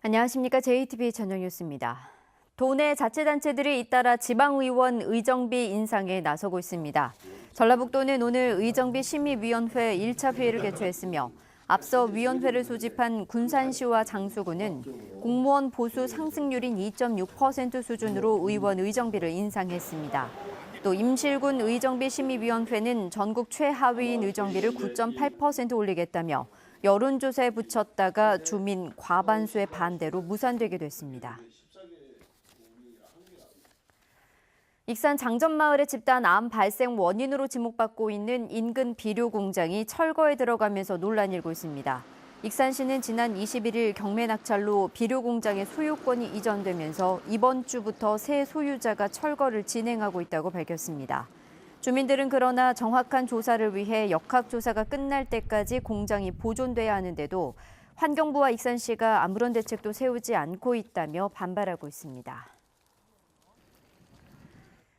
안녕하십니까. JTBC 저녁 뉴스입니다. 도내 자치단체들이 잇따라 지방의원 의정비 인상에 나서고 있습니다. 전라북도는 오늘 의정비 심의위원회 1차 회의를 개최했으며 앞서 위원회를 소집한 군산시와 장수구는 공무원 보수 상승률인 2.6% 수준으로 의원 의정비를 인상했습니다. 또 임실군 의정비 심의위원회는 전국 최하위인 의정비를 9.8% 올리겠다며 여론조사에 붙였다가 주민 과반수의 반대로 무산되게 됐습니다. 익산 장전마을의 집단 암 발생 원인으로 지목받고 있는 인근 비료 공장이 철거에 들어가면서 논란이 일고 있습니다. 익산시는 지난 21일 경매 낙찰로 비료 공장의 소유권이 이전되면서 이번 주부터 새 소유자가 철거를 진행하고 있다고 밝혔습니다. 주민들은 그러나 정확한 조사를 위해 역학조사가 끝날 때까지 공장이 보존돼야 하는데도 환경부와 익산시가 아무런 대책도 세우지 않고 있다며 반발하고 있습니다.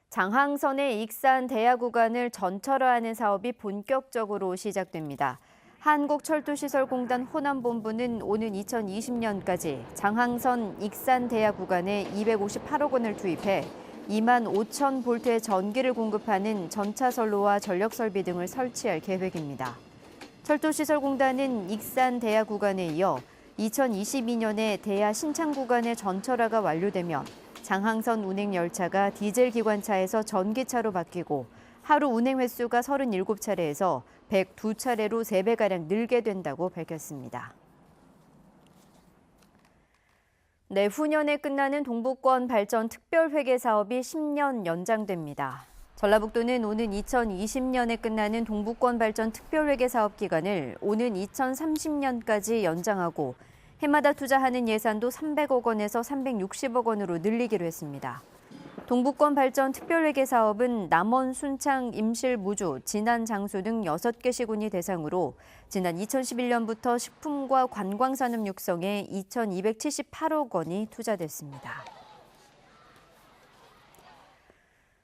장항선의 익산 대야 구간을 전철화하는 사업이 본격적으로 시작됩니다. 한국철도시설공단 호남본부는 오는 2020년까지 장항선 익산 대야 구간에 258억 원을 투입해 2만 5천 볼트의 전기를 공급하는 전차선로와 전력설비 등을 설치할 계획입니다. 철도시설공단은 익산 대야 구간에 이어 2022년에 대야 신창 구간의 전철화가 완료되면 장항선 운행 열차가 디젤 기관차에서 전기차로 바뀌고 하루 운행 횟수가 37차례에서 102차례로 3배가량 늘게 된다고 밝혔습니다. 내후년에 끝나는 동북권 발전 특별회계 사업이 10년 연장됩니다. 전라북도는 오는 2020년에 끝나는 동북권 발전 특별회계 사업 기간을 오는 2030년까지 연장하고 해마다 투자하는 예산도 300억 원에서 360억 원으로 늘리기로 했습니다. 동북권 발전 특별회계 사업은 남원, 순창, 임실, 무주, 진안, 장수 등 6개 시군이 대상으로 지난 2011년부터 식품과 관광산업 육성에 2,278억 원이 투자됐습니다.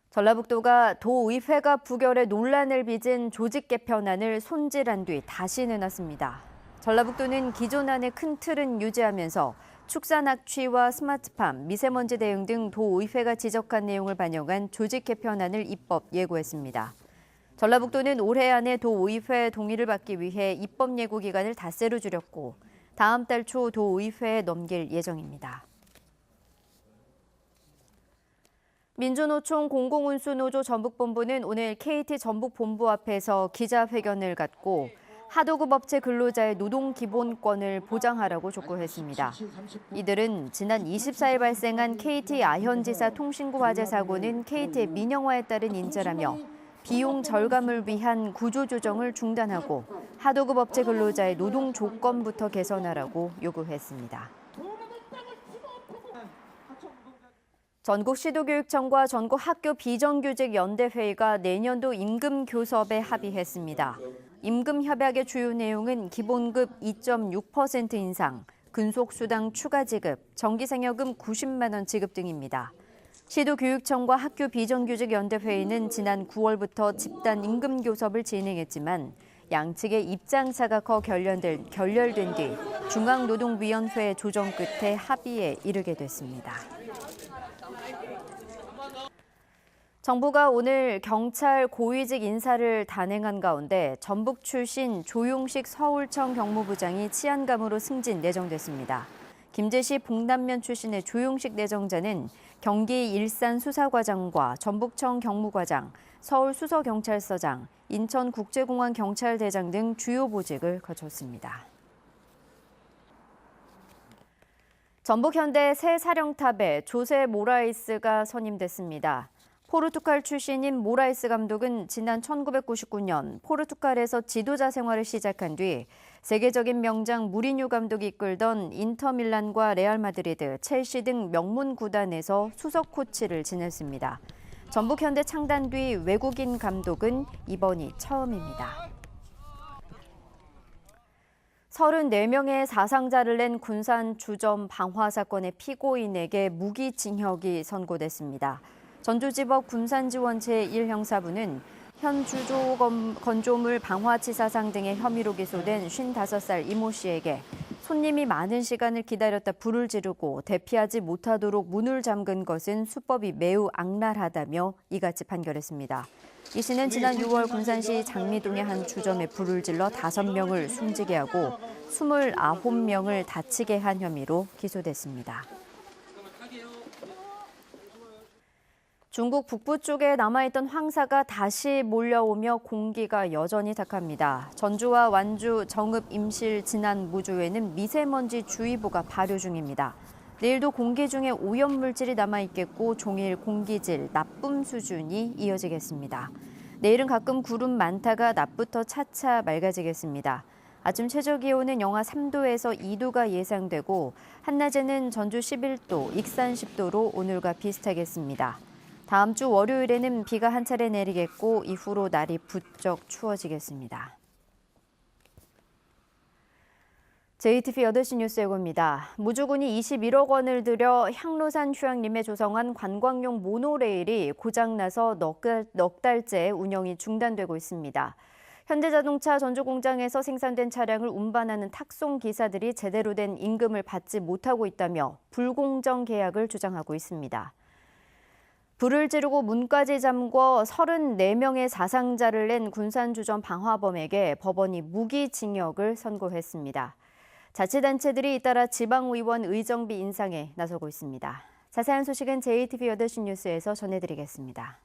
전라북도가 도의회가 부결해 논란을 빚은 조직 개편안을 손질한 뒤 다시 내놨습니다. 전라북도는 기존 안의 큰 틀은 유지하면서 축산 악취와 스마트팜, 미세먼지 대응 등 도의회가 지적한 내용을 반영한 조직 개편안을 입법 예고했습니다. 전라북도는 올해 안에 도의회 동의를 받기 위해 입법 예고 기간을 닷새로 줄였고 다음 달 초 도의회에 넘길 예정입니다. 민주노총 공공운수노조 전북본부는 오늘 KT 전북본부 앞에서 기자회견을 갖고 하도급 업체 근로자의 노동 기본권을 보장하라고 촉구했습니다. 이들은 지난 24일 발생한 KT 아현지사 통신구 화재 사고는 KT의 민영화에 따른 인재라며 비용 절감을 위한 구조조정을 중단하고 하도급 업체 근로자의 노동 조건부터 개선하라고 요구했습니다. 전국시도교육청과 전국학교 비정규직연대회의가 내년도 임금교섭에 합의했습니다. 임금협약의 주요 내용은 기본급 2.6% 인상, 근속수당 추가 지급, 정기생여금 90만 원 지급 등입니다. 시도교육청과 학교 비정규직연대회의는 지난 9월부터 집단 임금교섭을 진행했지만 양측의 입장차가 커 결렬된 뒤 중앙노동위원회 조정 끝에 합의에 이르게 됐습니다. 정부가 오늘 경찰 고위직 인사를 단행한 가운데 전북 출신 조용식 서울청 경무부장이 치안감으로 승진 내정됐습니다. 김제시 봉남면 출신의 조용식 내정자는 경기 일산 수사과장과 전북청 경무과장, 서울 수서경찰서장, 인천국제공항 경찰대장 등 주요 보직을 거쳤습니다. 전북현대 새 사령탑에 조세 모라이스가 선임됐습니다. 포르투갈 출신인 모라이스 감독은 지난 1999년 포르투갈에서 지도자 생활을 시작한 뒤 세계적인 명장 무리뉴 감독이 이끌던 인터밀란과 레알 마드리드, 첼시 등 명문 구단에서 수석 코치를 지냈습니다. 전북현대 창단 뒤 외국인 감독은 이번이 처음입니다. 34명의 사상자를 낸 군산 주점 방화 사건의 피고인에게 무기징역이 선고됐습니다. 전주지법 군산지원 제1형사부는 현 주조 건조물 방화치사상 등의 혐의로 기소된 55살 이모 씨에게 손님이 많은 시간을 기다렸다 불을 지르고 대피하지 못하도록 문을 잠근 것은 수법이 매우 악랄하다며 이같이 판결했습니다. 이 씨는 지난 6월 군산시 장미동의 한 주점에 불을 질러 5명을 숨지게 하고 29명을 다치게 한 혐의로 기소됐습니다. 중국 북부 쪽에 남아있던 황사가 다시 몰려오며 공기가 여전히 탁합니다. 전주와 완주, 정읍, 임실, 진안, 무주에는 미세먼지 주의보가 발효 중입니다. 내일도 공기 중에 오염물질이 남아있겠고 종일 공기질, 나쁨 수준이 이어지겠습니다. 내일은 가끔 구름 많다가 낮부터 차차 맑아지겠습니다. 아침 최저기온은 영하 3도에서 2도가 예상되고 한낮에는 전주 11도, 익산 10도로 오늘과 비슷하겠습니다. 다음 주 월요일에는 비가 한 차례 내리겠고 이후로 날이 부쩍 추워지겠습니다. JTBC 8시 뉴스 예고입니다. 무주군이 21억 원을 들여 향로산 휴양림에 조성한 관광용 모노레일이 고장나서 넉 달째 운영이 중단되고 있습니다. 현대자동차 전주공장에서 생산된 차량을 운반하는 탁송 기사들이 제대로 된 임금을 받지 못하고 있다며 불공정 계약을 주장하고 있습니다. 불을 지르고 문까지 잠궈 34명의 사상자를 낸 군산주점 방화범에게 법원이 무기징역을 선고했습니다. 자치단체들이 잇따라 지방의원 의정비 인상에 나서고 있습니다. 자세한 소식은 JTBC 8시 뉴스에서 전해드리겠습니다.